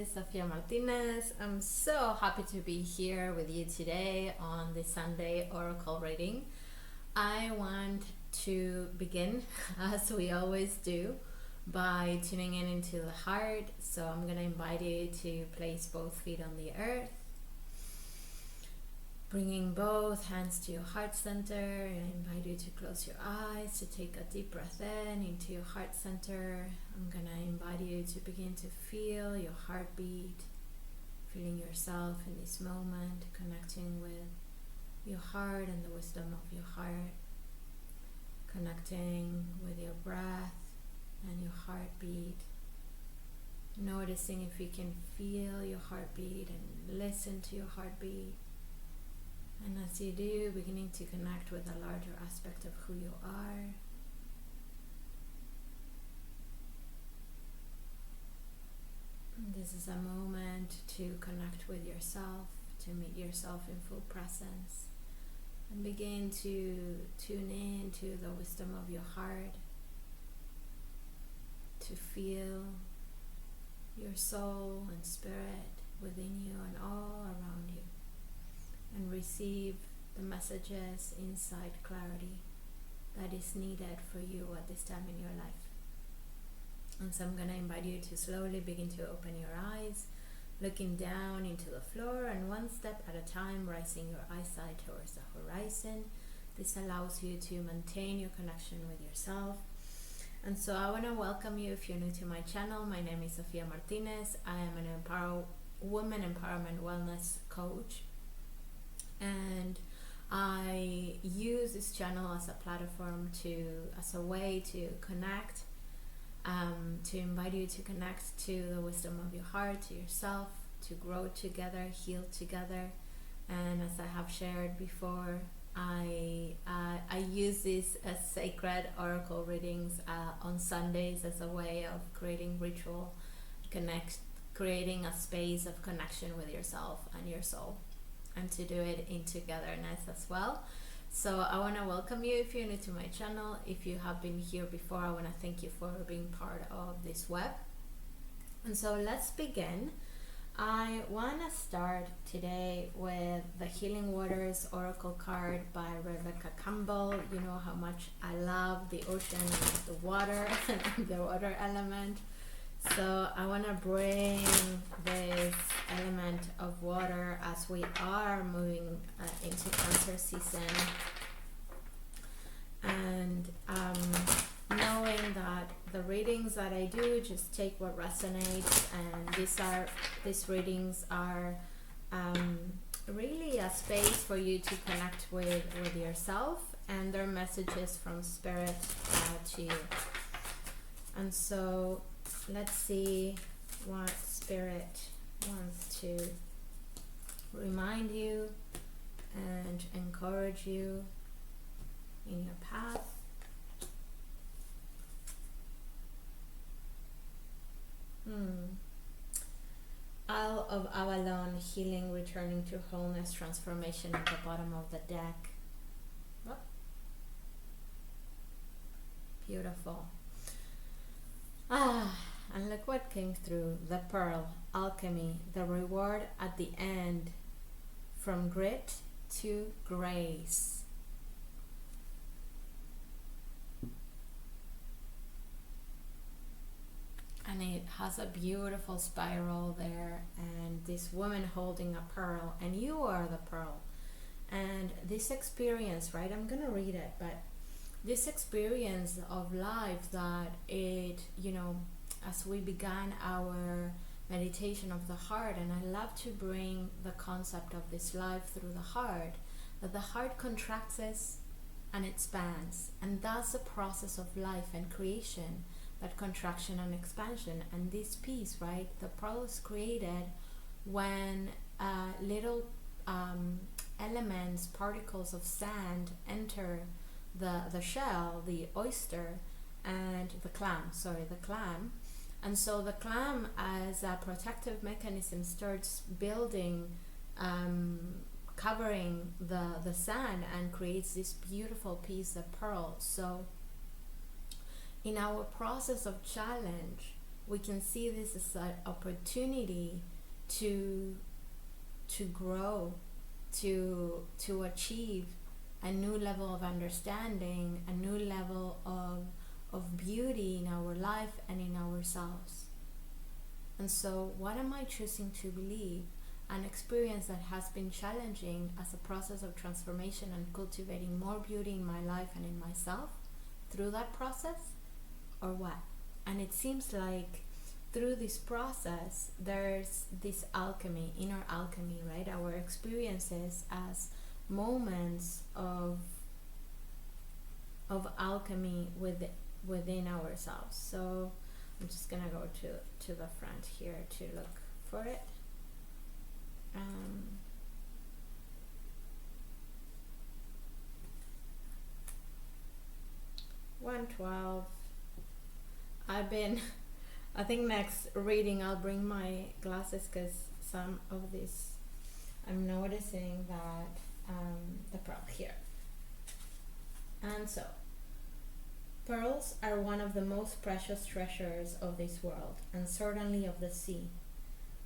is Sofia Martinez. I'm so happy to be here with you today on the Sunday Oracle reading. I want to begin, as we always do, by tuning in into the heart. So I'm going to invite you to place both feet on the earth, bringing both hands to your heart center, and I invite you to close your eyes, to take a deep breath in into your heart center. I'm gonna invite you to begin to feel your heartbeat, feeling yourself in this moment, connecting with your heart and the wisdom of your heart, connecting with your breath and your heartbeat, noticing if you can feel your heartbeat and listen to your heartbeat. And as you do, beginning to connect with a larger aspect of who you are. This is a moment to connect with yourself, to meet yourself in full presence, and begin to tune in to the wisdom of your heart, to feel your soul and spirit within you and all around you, and receive the messages, insight, clarity that is needed for you at this time in your life. And so I'm going to invite you to slowly begin to open your eyes, looking down into the floor, and one step at a time, raising your eyesight towards the horizon. This allows you to maintain your connection with yourself. And so I want to welcome you if you're new to my channel. My name is Sofia Martinez. I am an woman empowerment wellness coach. And I use this channel as a platform as a way to connect, to invite you to connect to the wisdom of your heart, to yourself, to grow together, heal together. And as I have shared before, I use this as sacred oracle readings on Sundays as a way of creating ritual, creating a space of connection with yourself and your soul, and to do it in togetherness as well. So I want to welcome you if you're new to my channel. If you have been here before, I want to thank you for being part of this web. And so let's begin. I want to start today with the Healing Waters Oracle card by Rebecca Campbell. You know how much I love the ocean and the water and the water element. So I want to bring this element of water as we are moving into Cancer season, and knowing that the readings that I do, just take what resonates, and these readings are really a space for you to connect with yourself, and they're messages from Spirit to you. And so let's see what Spirit wants to remind you and encourage you in your path. Isle of Avalon, healing, returning to wholeness, transformation at the bottom of the deck. Oh. Beautiful. And look what came through. The Pearl, alchemy, the reward at the end, from grit to grace. And it has a beautiful spiral there, and this woman holding a pearl, and you are the pearl. And this experience, right, I'm gonna read it, but this experience of life that as we began our meditation of the heart, and I love to bring the concept of this life through the heart, that the heart contracts and expands, and that's the process of life and creation, that contraction and expansion. And this piece, right, the pearl is created when little elements, particles of sand enter the shell, the oyster, and the clam. And so the clam, as a protective mechanism, starts building, covering the sand, and creates this beautiful piece of pearl. So in our process of challenge, we can see this as an opportunity to grow, to achieve a new level of understanding, a new level of beauty in our life and in ourselves. And so what am I choosing to believe? An experience that has been challenging as a process of transformation and cultivating more beauty in my life and in myself through that process, or what? And it seems like through this process there's this alchemy, inner alchemy, right? Our experiences as moments of alchemy within ourselves. So I'm just gonna go to the front here to look for it. 112. I think next reading I'll bring my glasses, because some of this I'm noticing that the pearl here. And so, pearls are one of the most precious treasures of this world, and certainly of the sea.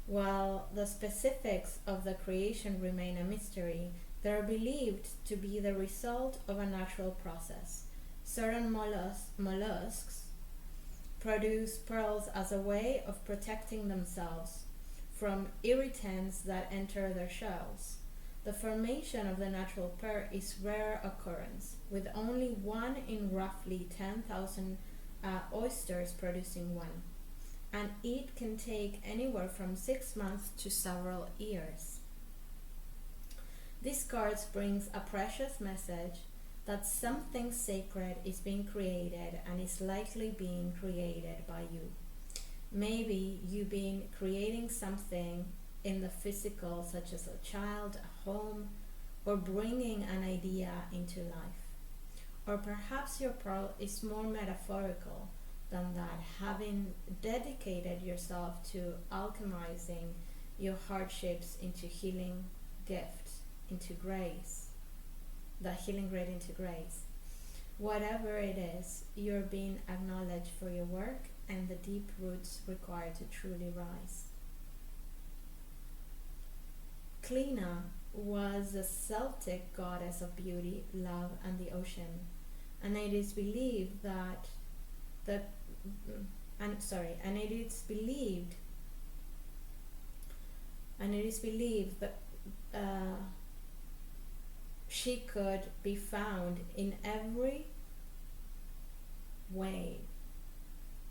While the specifics of the creation remain a mystery, they are believed to be the result of a natural process. Certain mollusks produce pearls as a way of protecting themselves from irritants that enter their shells. The formation of the natural pearl is rare occurrence, with only one in roughly 10,000 oysters producing one, and it can take anywhere from 6 months to several years. This card brings a precious message that something sacred is being created and is likely being created by you. Maybe you've been creating something in the physical, such as a child, a home, or bringing an idea into life. Or perhaps your pearl is more metaphorical than that, having dedicated yourself to alchemizing your hardships into healing gift, into grace, the healing grade into grace. Whatever it is, you're being acknowledged for your work and the deep roots required to truly rise. Clina was a Celtic goddess of beauty, love, and the ocean, and it is believed that she could be found in every wave.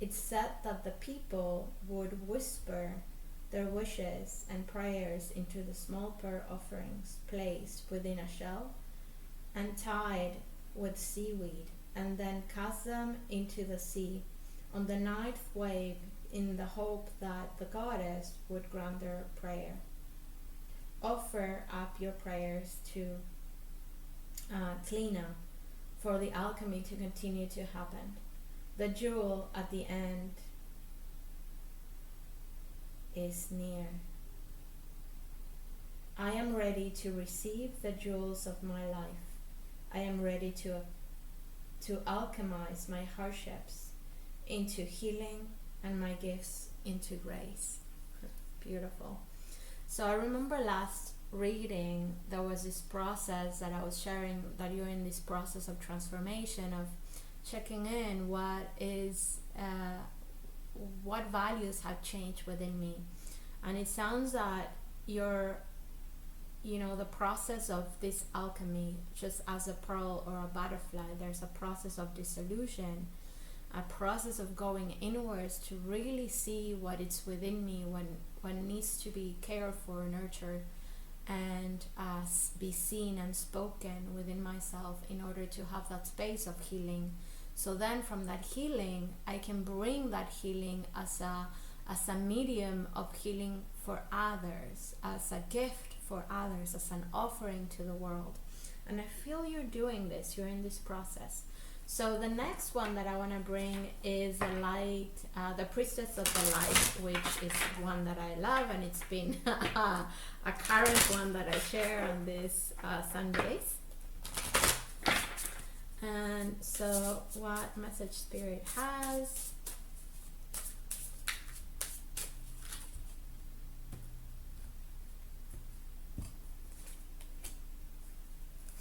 It's said that the people would whisper their wishes and prayers into the small pearl offerings placed within a shell and tied with seaweed, and then cast them into the sea on the ninth wave in the hope that the goddess would grant their prayer. Offer up your prayers to Clina for the alchemy to continue to happen. The jewel at the end is near. I am ready to receive the jewels of my life. I am ready to alchemize my hardships into healing and my gifts into grace. Beautiful. So I remember last reading there was this process that I was sharing, that you're in this process of transformation, of checking in what values have changed within me. And it sounds that the process of this alchemy, just as a pearl or a butterfly, there's a process of dissolution, a process of going inwards to really see what is within me, what needs to be cared for, nurtured, and be seen and spoken within myself in order to have that space of healing. So then from that healing, I can bring that healing as a medium of healing for others, as a gift for others, as an offering to the world. And I feel you're doing this, you're in this process. So the next one that I want to bring is the light, the Priestess of the Light, which is one that I love, and it's been a current one that I share on these Sundays. And so what message Spirit has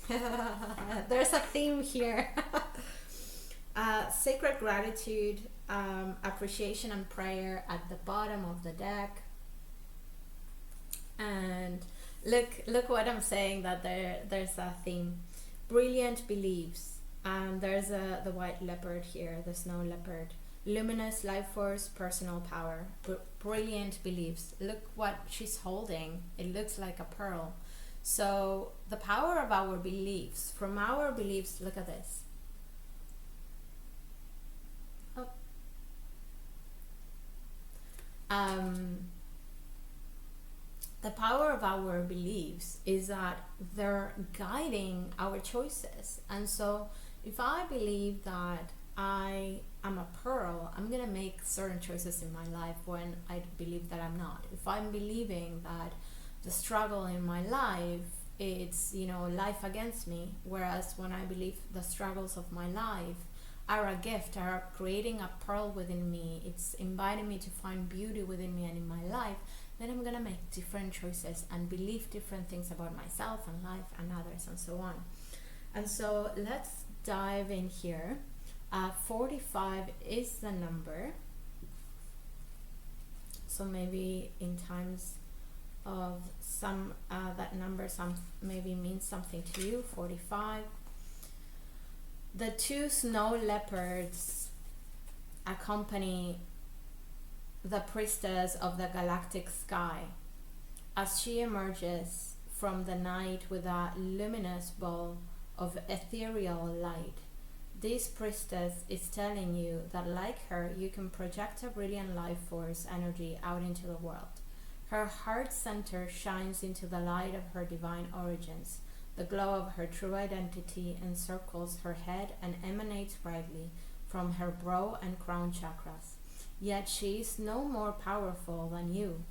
There's a theme here. Sacred gratitude, appreciation and prayer at the bottom of the deck. And look what I'm saying, that there's a theme. Brilliant beliefs. There's the white leopard here, the snow leopard. Luminous life force, personal power. Brilliant beliefs. Look what she's holding. It looks like a pearl. So the power of our beliefs. From our beliefs, look at this. Oh. The power of our beliefs is that they're guiding our choices. And so if I believe that I am a pearl, I'm gonna make certain choices in my life when I believe that I'm not. If I'm believing that the struggle in my life, it's, you know, life against me, whereas when I believe the struggles of my life are a gift, are creating a pearl within me, it's inviting me to find beauty within me and in my life, then I'm gonna make different choices and believe different things about myself and life and others and so on. And so let's dive in here. 45 is the number. So maybe in times of some that number maybe means something to you. 45. The two snow leopards accompany the priestess of the galactic sky as she emerges from the night with a luminous ball of ethereal light. This priestess is telling you that, like her, you can project a brilliant life force energy out into the world. Her heart center shines into the light of her divine origins. The glow of her true identity encircles her head and emanates brightly from her brow and crown chakras. Yet she is no more powerful than you,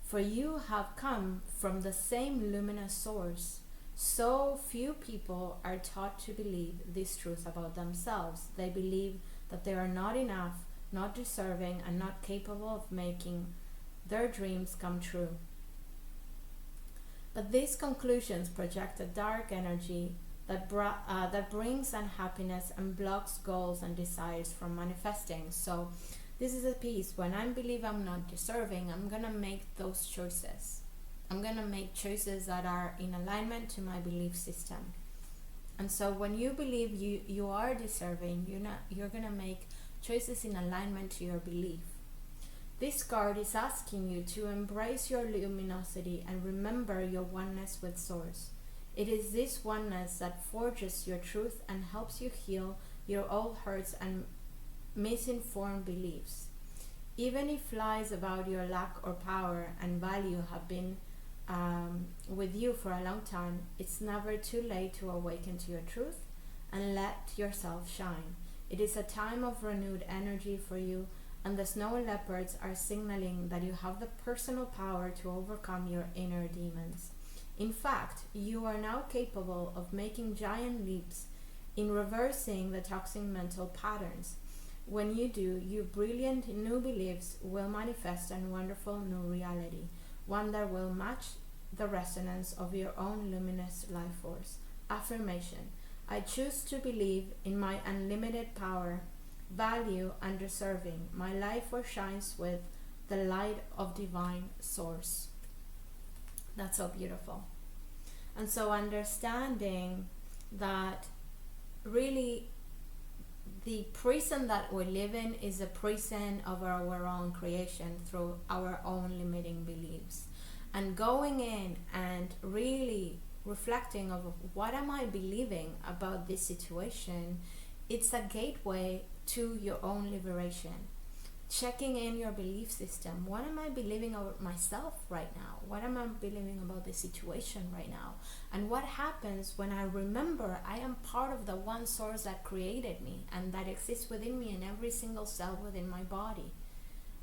for you have come from the same luminous source. So few people are taught to believe this truth about themselves. They believe that they are not enough, not deserving, and not capable of making their dreams come true. But these conclusions project a dark energy that brings unhappiness and blocks goals and desires from manifesting. So this is a piece. When I believe I'm not deserving, I'm going to make those choices. I'm going to make choices that are in alignment to my belief system. And so when you believe you are deserving, you're going to make choices in alignment to your belief. This card is asking you to embrace your luminosity and remember your oneness with Source. It is this oneness that forges your truth and helps you heal your old hurts and misinformed beliefs. Even if lies about your lack or power and value have been with you for a long time, it's never too late to awaken to your truth and let yourself shine. It is a time of renewed energy for you, and the snow leopards are signaling that you have the personal power to overcome your inner demons. In fact, you are now capable of making giant leaps in reversing the toxic mental patterns. When you do, your brilliant new beliefs will manifest a wonderful new reality, one that will match the resonance of your own luminous life force. Affirmation: I choose to believe in my unlimited power, value, and deserving. My life force shines with the light of divine source. That's so beautiful. And so understanding that really the prison that we live in is a prison of our own creation through our own limiting beliefs. And going in and really reflecting of what am I believing about this situation, it's a gateway to your own liberation. Checking in your belief system. What am I believing about myself right now? What am I believing about the situation right now? And what happens when I remember I am part of the one source that created me and that exists within me in every single cell within my body?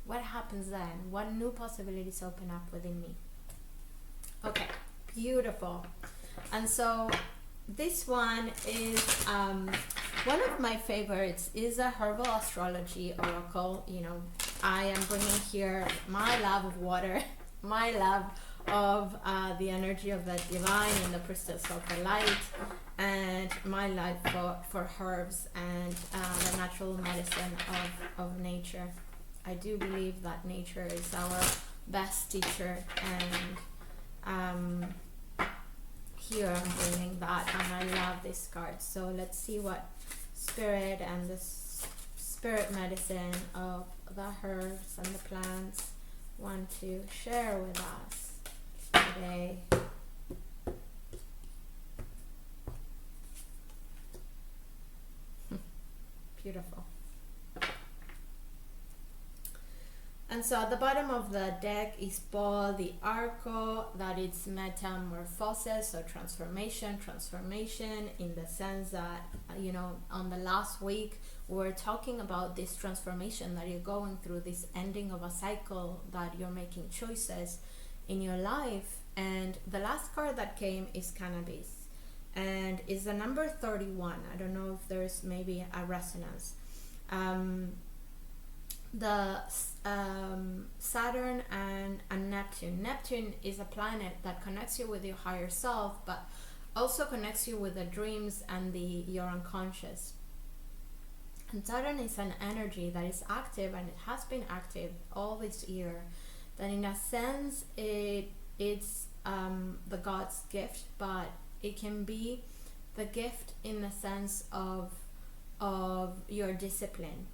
What happens then? What new possibilities open up within me? Okay, beautiful. And so this one is one of my favorites, is a herbal astrology oracle. You know, I am bringing here my love of water, my love of the energy of the divine in the crystals of the light, and my life for herbs and the natural medicine of nature. I do believe that nature is our best teacher, and here I'm bringing that, and I love this card. So let's see what spirit and the spirit medicine of the herbs and the plants want to share with us today. Beautiful. And so at the bottom of the deck is Paul the Arco, that it's metamorphosis or transformation in the sense that, on the last week we were talking about this transformation that you're going through, this ending of a cycle, that you're making choices in your life. And the last card that came is cannabis, and is the number 31. I don't know if there's maybe a resonance. Saturn and Neptune. Neptune is a planet that connects you with your higher self, but also connects you with the dreams and your unconscious. And Saturn is an energy that is active, and it has been active all this year. That in a sense it's the God's gift, but it can be the gift in the sense of your discipline.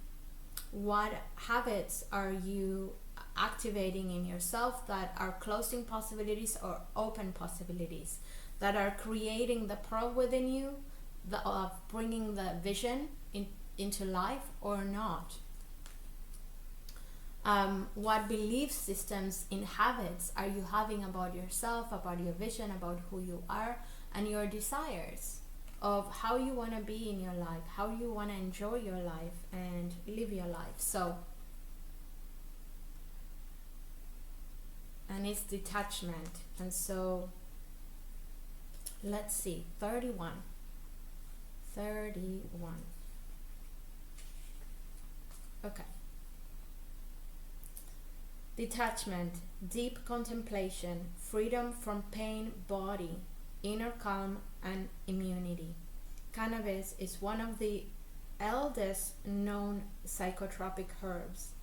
What habits are you activating in yourself that are closing possibilities or open possibilities, that are creating the pearl within you, of bringing the vision into life or not? What belief systems in habits are you having about yourself, about your vision, about who you are, and your desires of how you want to be in your life, how you want to enjoy your life and live your life. So, and it's detachment. And so let's see, 31. Okay. Detachment, deep contemplation, freedom from pain, body, inner calm, and immunity. Cannabis is one of the eldest known psychotropic herbs.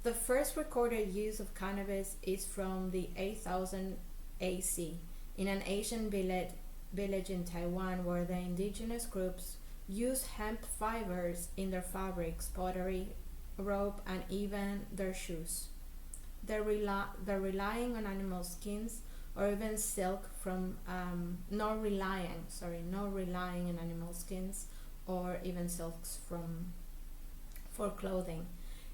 The first recorded use of cannabis is from the 8000 AC in an Asian village in Taiwan, where the indigenous groups used hemp fibers in their fabrics, pottery, rope, and even their shoes. They're relying on animal skins or even silk from not relying on animal skins or even silks for clothing.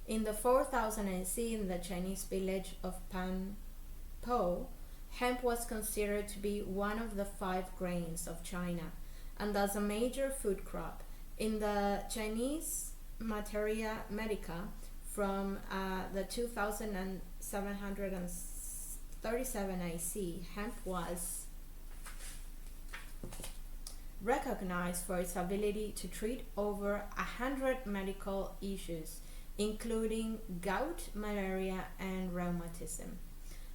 In the 4000 AC, in the Chinese village of Panpo, hemp was considered to be one of the 5 grains of China, and thus a major food crop. In the Chinese Materia Medica from the 2737 AC, hemp was recognized for its ability to treat over 100 medical issues, including gout, malaria, and rheumatism.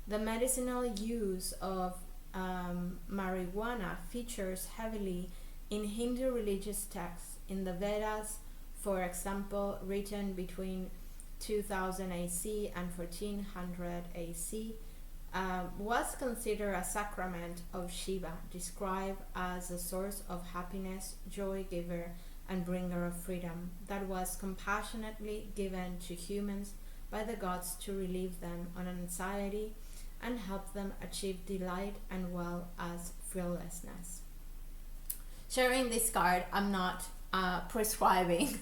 The medicinal use of marijuana features heavily in Hindu religious texts. In the Vedas, for example, written between 2000 AC and 1400 AC, was considered a sacrament of Shiva, described as a source of happiness, joy giver, and bringer of freedom, that was compassionately given to humans by the gods to relieve them on anxiety and help them achieve delight and well as fearlessness. Sharing this card, I'm not prescribing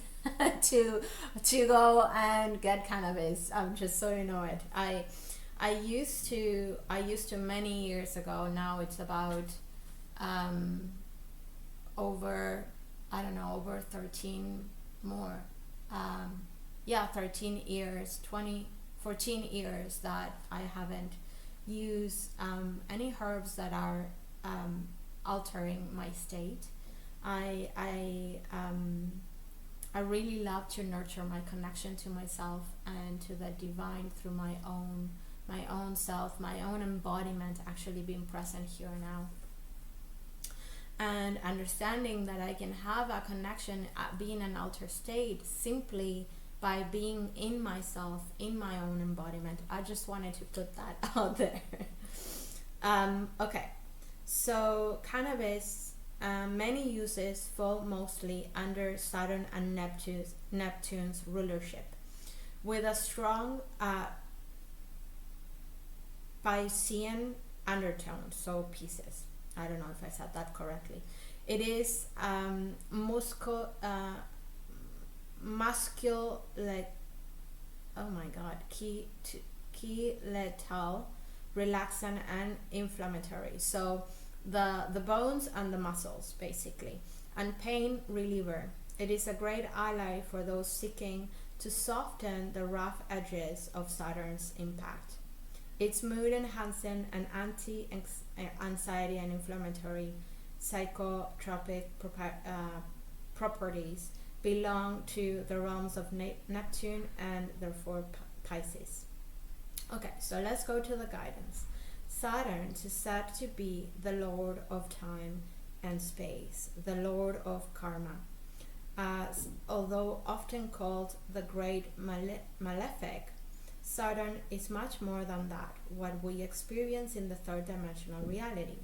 to go and get cannabis. Just so you know it. I used to many years ago. Now it's about over 13 more. 13 years, 14 years that I haven't used any herbs that are altering my state. I really love to nurture my connection to myself and to the divine through my own my own self, my own embodiment actually being present here now. And understanding that I can have a connection, be in an altered state simply by being in myself, in my own embodiment. I just wanted to put that out there. Okay, so cannabis, many uses fall mostly under Saturn and Neptune's rulership, with a strong Piscean undertone, so Pisces. I don't know if I said that correctly. It is muscular, like, oh my god, key lethal, relaxant and inflammatory. So the bones and the muscles basically, and pain reliever. It is a great ally for those seeking to soften the rough edges of Saturn's impact. Its mood enhancing and anti-anxiety and inflammatory psychotropic properties belong to the realms of Neptune and therefore Pisces. Okay, so let's go to the guidance. Saturn is said to be the lord of time and space, the lord of karma. Although often called the great malefic, Saturn is much more than that, what we experience in the third dimensional reality.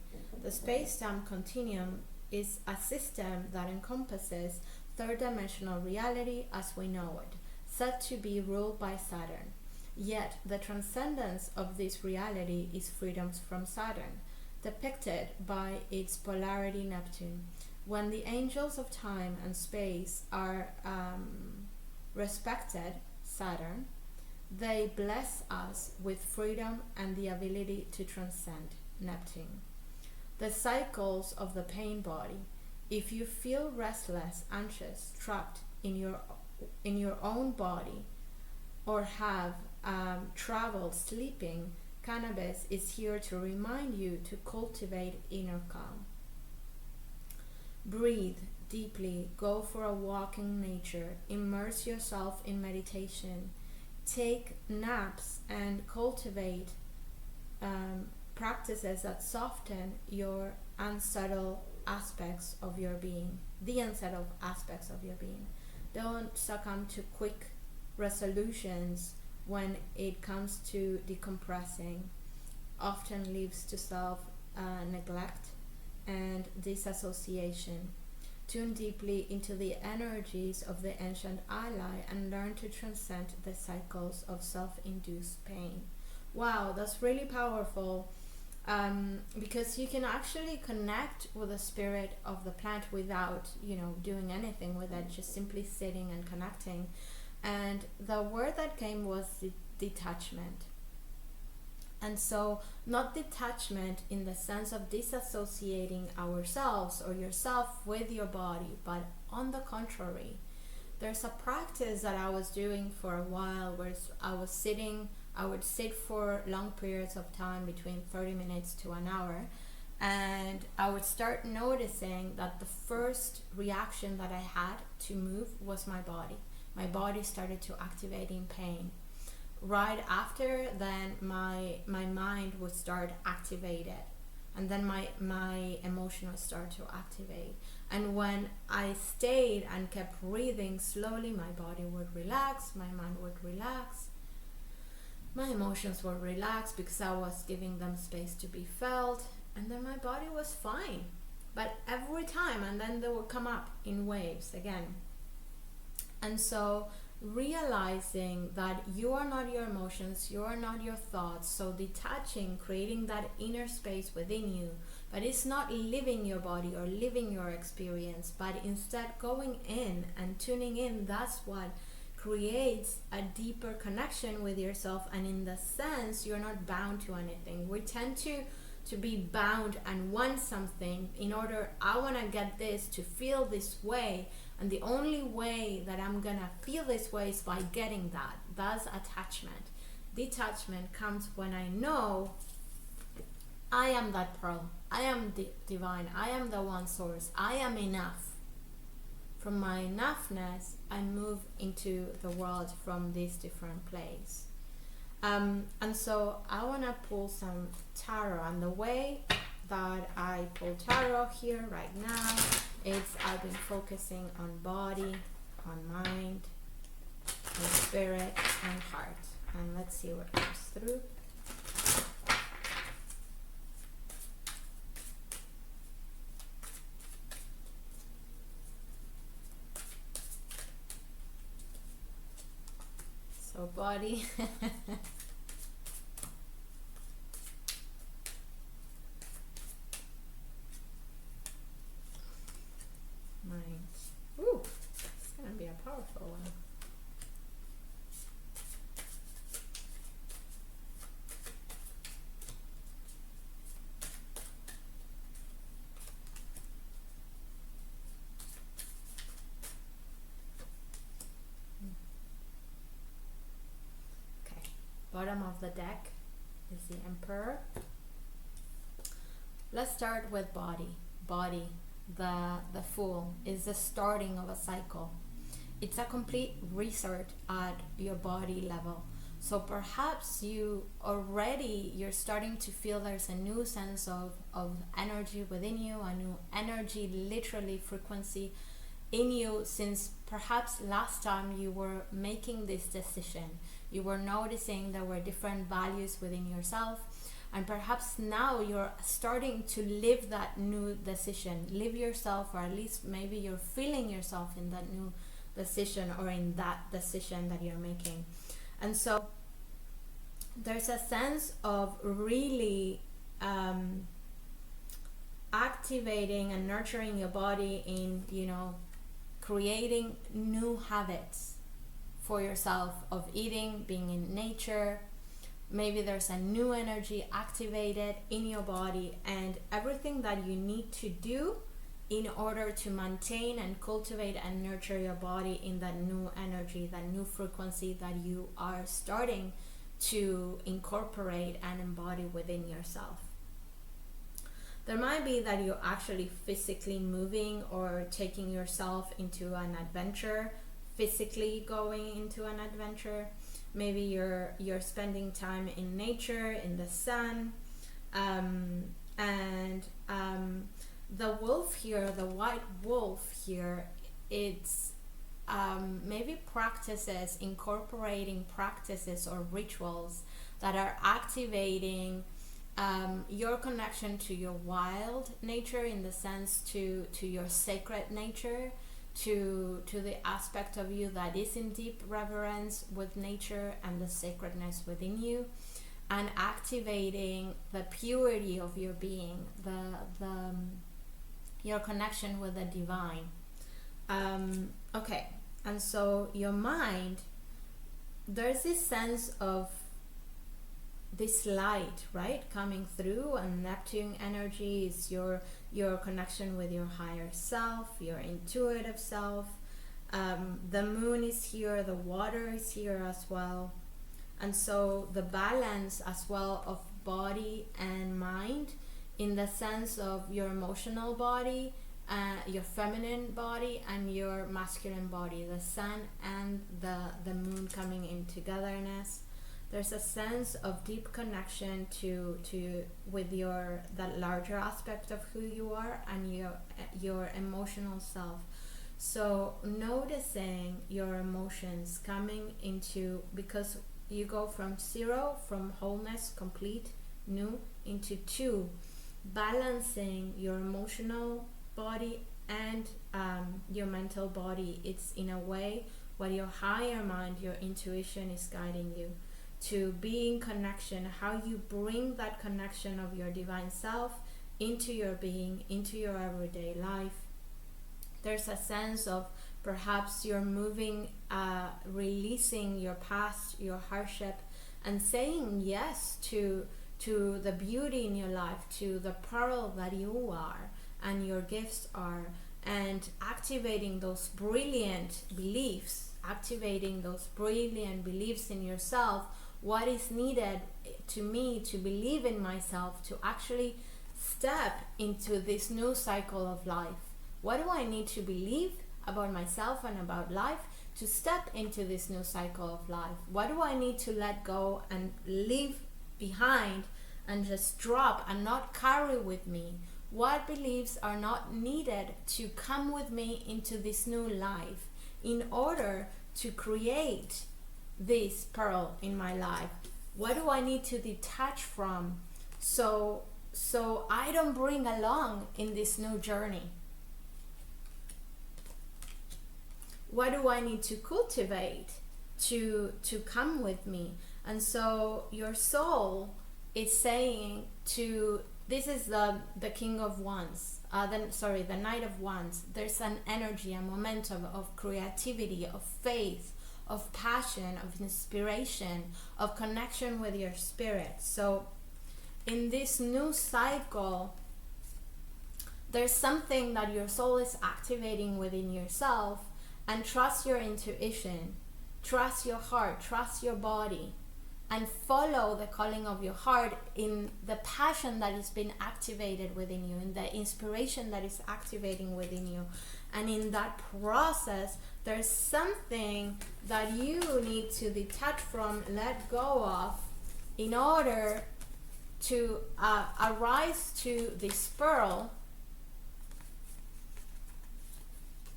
The space-time continuum is a system that encompasses third dimensional reality as we know it, said to be ruled by Saturn. Yet the transcendence of this reality is freedom from Saturn, depicted by its polarity Neptune. When the angels of time and space are respected, Saturn, they bless us with freedom and the ability to transcend, Neptune. The cycles of the pain body. If you feel restless, anxious, trapped in your own body, or have trouble sleeping, cannabis is here to remind you to cultivate inner calm. Breathe deeply, go for a walk in nature, immerse yourself in meditation, take naps, and cultivate practices that soften your unsettled aspects of your being, the unsettled aspects of your being. Don't succumb to quick resolutions when it comes to decompressing. Often leads to self neglect and disassociation. Tune deeply into the energies of the ancient ally and learn to transcend the cycles of self-induced pain. Wow, that's really powerful, because you can actually connect with the spirit of the plant without, doing anything with it, just simply sitting and connecting. And the word that came was detachment. And so, not detachment in the sense of disassociating ourselves or yourself with your body, but on the contrary. There's a practice that I was doing for a while where I would sit for long periods of time, between 30 minutes to an hour, and I would start noticing that the first reaction that I had to move was my body. My body started to activate in pain. Right after, then my mind would start activated, and then my emotion would start to activate. And when I stayed and kept breathing slowly, my body would relax, my mind would relax, my emotions would relax because I was giving them space to be felt, and then my body was fine. But every time, and then they would come up in waves again. And so realizing that you are not your emotions, you are not your thoughts, so detaching, creating that inner space within you, but it's not living your body or living your experience, but instead going in and tuning in. That's what creates a deeper connection with yourself, and in the sense you're not bound to anything. We tend to be bound and want something in order, I want to get this to feel this way, and the only way that I'm gonna feel this way is by getting that. That's attachment. Detachment comes when I know I am that pearl, I am divine, I am the one source, I am enough. From my enoughness, I move into the world from this different place. And so I want to pull some tarot, and the way that I pull tarot here right now is I've been focusing on body, on mind, on spirit, and heart. And let's see what comes through. So body. Mind. Ooh, it's gonna be a powerful one. Okay, bottom of the deck is the Emperor. Let's start with body. Body, the Fool, is the starting of a cycle. It's a complete reset at your body level. So perhaps you're starting to feel there's a new sense of energy within you, a new energy, literally frequency in you, since perhaps last time you were making this decision. You were noticing there were different values within yourself, and perhaps now you're starting to live that new decision, live yourself, or at least maybe you're feeling yourself in that new decision, or in that decision that you're making. And so there's a sense of really activating and nurturing your body in, creating new habits for yourself of eating, being in nature. Maybe there's a new energy activated in your body, and everything that you need to do in order to maintain and cultivate and nurture your body in that new energy, that new frequency that you are starting to incorporate and embody within yourself. There might be that you're actually physically moving or taking yourself into an adventure, physically going into an adventure. Maybe you're spending time in nature, in the sun, and the wolf here, the white wolf here, it's maybe incorporating practices or rituals that are activating your connection to your wild nature, in the sense to your sacred nature, to the aspect of you that is in deep reverence with nature and the sacredness within you, and activating the purity of your being, your connection with the divine. Okay, and so your mind, there's this sense of this light, right, coming through, and Neptune energy is your connection with your higher self, your intuitive self. The moon is here, the water is here as well, and so the balance as well of body and mind, in the sense of your emotional body, your feminine body, and your masculine body, the sun and the moon coming in togetherness. There's a sense of deep connection with that larger aspect of who you are and your emotional self. So noticing your emotions coming into, because you go from 0, from wholeness, complete, new, into 2, balancing your emotional body and your mental body. It's in a way what your higher mind, your intuition is guiding you to be in connection, how you bring that connection of your divine self into your being, into your everyday life. There's a sense of perhaps you're moving, releasing your past, your hardship, and saying yes to the beauty in your life, to the pearl that you are and your gifts are, and activating those brilliant beliefs in yourself. What is needed to me to believe in myself, to actually step into this new cycle of life? What do I need to believe about myself and about life to step into this new cycle of life? What do I need to let go and leave behind and just drop and not carry with me? What beliefs are not needed to come with me into this new life in order to create this pearl in my life? What do I need to detach from so I don't bring along in this new journey? What do I need to cultivate to come with me? And so your soul is saying to, this is the King of Wands, the Knight of Wands. There's an energy, a momentum of creativity, of faith, of passion, of inspiration, of connection with your spirit. So in this new cycle, there's something that your soul is activating within yourself. And trust your intuition, trust your heart, trust your body, and follow the calling of your heart in the passion that is being activated within you, in the inspiration that is activating within you. And in that process, there's something that you need to detach from, let go of, in order to arise to this pearl.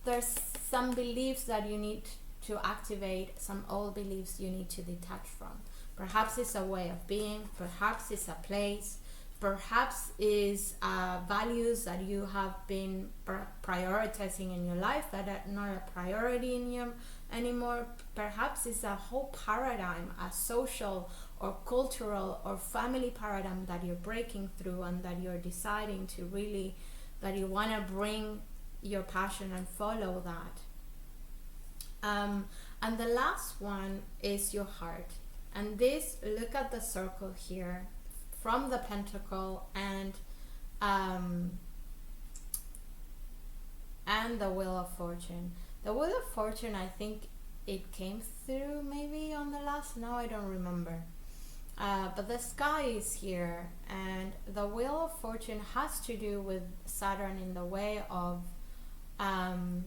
There's some beliefs that you need to activate, some old beliefs you need to detach from. Perhaps it's a way of being, perhaps it's a place, perhaps it's values that you have been prioritizing in your life that are not a priority in you anymore. Perhaps it's a whole paradigm, a social or cultural or family paradigm that you're breaking through and that you're deciding to really, that you want to bring your passion and follow that. And the last one is your heart. And this, look at the circle here from the pentacle and the Wheel of Fortune. The Wheel of Fortune, I think it came through maybe on the last, no, I don't remember. But the sky is here, and the Wheel of Fortune has to do with Saturn in the way of time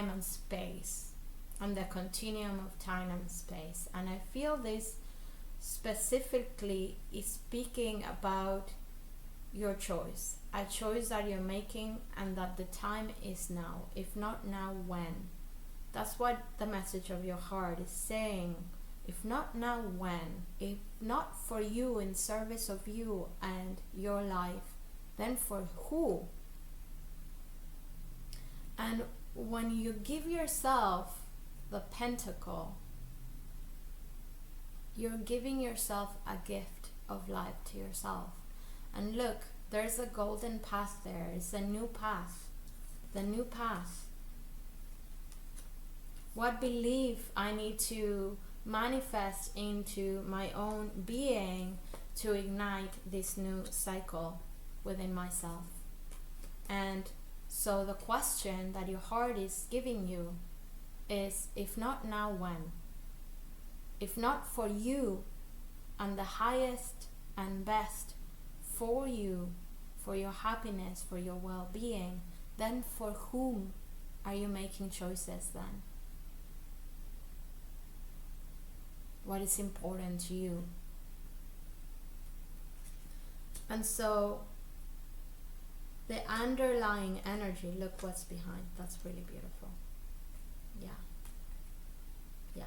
and space, and the continuum of time and space. And I feel this specifically is speaking about your choice, a choice that you're making, and that the time is now. If not now, when? That's what the message of your heart is saying. If not now, when? If not for you, in service of you and your life, then for who? And when you give yourself the pentacle, you're giving yourself a gift of life to yourself. And look, there's a golden path there. It's a new path. The new path. What belief I need to manifest into my own being to ignite this new cycle within myself? And so the question that your heart is giving you is, if not now, when? If not for you and the highest and best for you, for your happiness, for your well-being, then for whom are you making choices then? What is important to you? And so the underlying energy, look what's behind. That's really beautiful. Yeah. Yeah.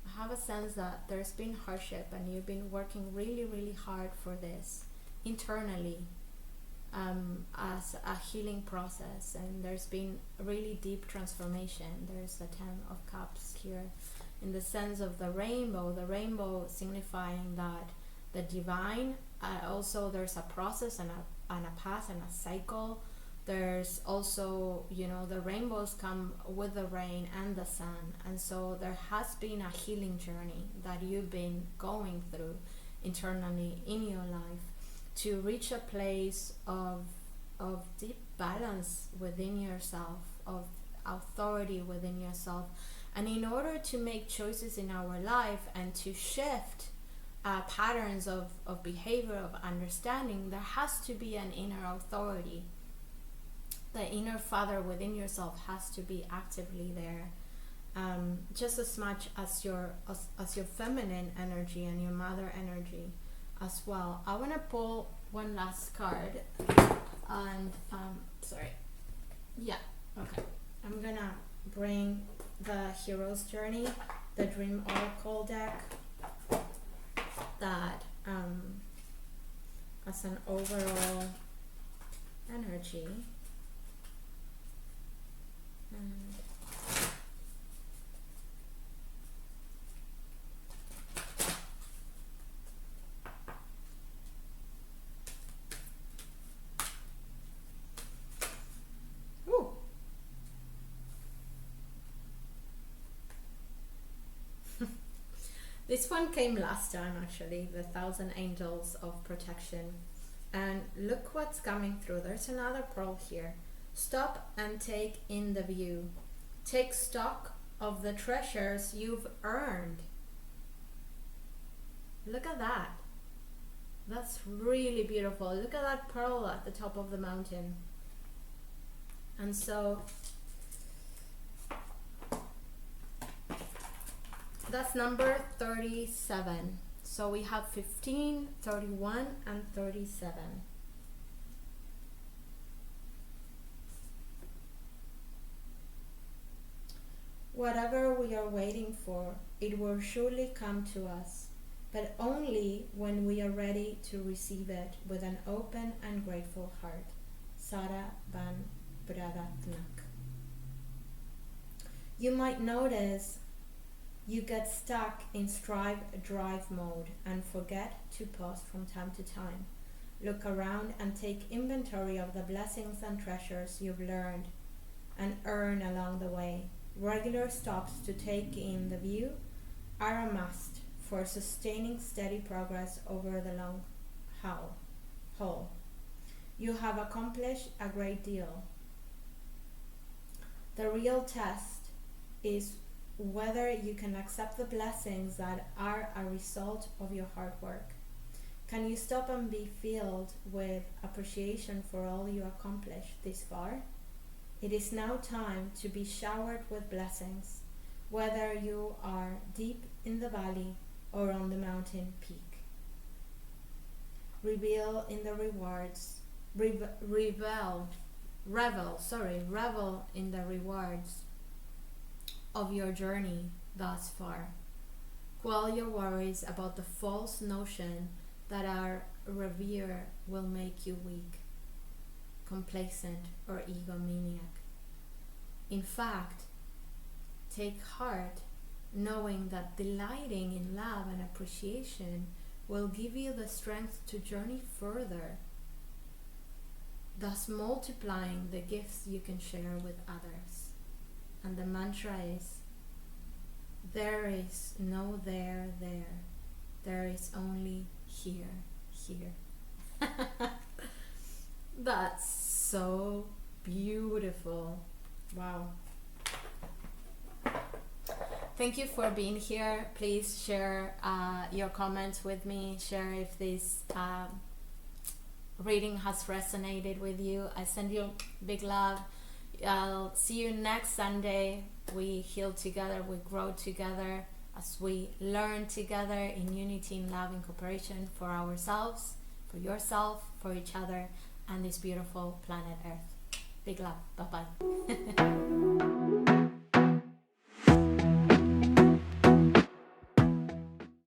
I have a sense that there's been hardship and you've been working really, really hard for this internally, as a healing process, and there's been really deep transformation. There's the 10 of Cups here in the sense of the rainbow signifying that the divine, also there's a process and a path and a cycle. There's also, the rainbows come with the rain and the sun, and so there has been a healing journey that you've been going through internally in your life to reach a place of deep balance within yourself, of authority within yourself. And in order to make choices in our life and to shift patterns of behavior, of understanding, there has to be an inner authority. the inner father within yourself has to be actively there, just as much as your feminine energy and your mother energy as well. I want to pull one last card, and sorry, yeah, okay. I'm gonna bring the Hero's Journey, the Dream Oracle deck, that as an overall energy. And ooh. This one came last time, actually, the 1,000 Angels of Protection. And look what's coming through. There's another pearl here. Stop and take in the view. Take stock of the treasures you've earned. Look at that. That's really beautiful. Look at that pearl at the top of the mountain. And so that's number 37. So we have 15, 31, and 37. Whatever we are waiting for, it will surely come to us, but only when we are ready to receive it with an open and grateful heart. Sara Van Bradatnak. You might notice you get stuck in drive mode and forget to pause from time to time. Look around and take inventory of the blessings and treasures you've learned and earned along the way. Regular stops to take in the view are a must for sustaining steady progress over the long haul. You have accomplished a great deal. The real test is whether you can accept the blessings that are a result of your hard work. Can you stop and be filled with appreciation for all you accomplished this far? It is now time to be showered with blessings, whether you are deep in the valley or on the mountain peak. Revel in the rewards. Revel in the rewards of your journey thus far. Quell your worries about the false notion that our revere will make you weak, complacent, or egomaniac. In fact, take heart knowing that delighting in love and appreciation will give you the strength to journey further, thus multiplying the gifts you can share with others. And the mantra is, there is no there. There is only here. That's so beautiful. Wow. Thank you for being here. Please share your comments with me. Share if this reading has resonated with you. I send you big love. I'll see you next Sunday. We heal together, we grow together as we learn together in unity, in love, in cooperation for ourselves, for yourself, for each other, and this beautiful planet Earth. Big love. Bye-bye.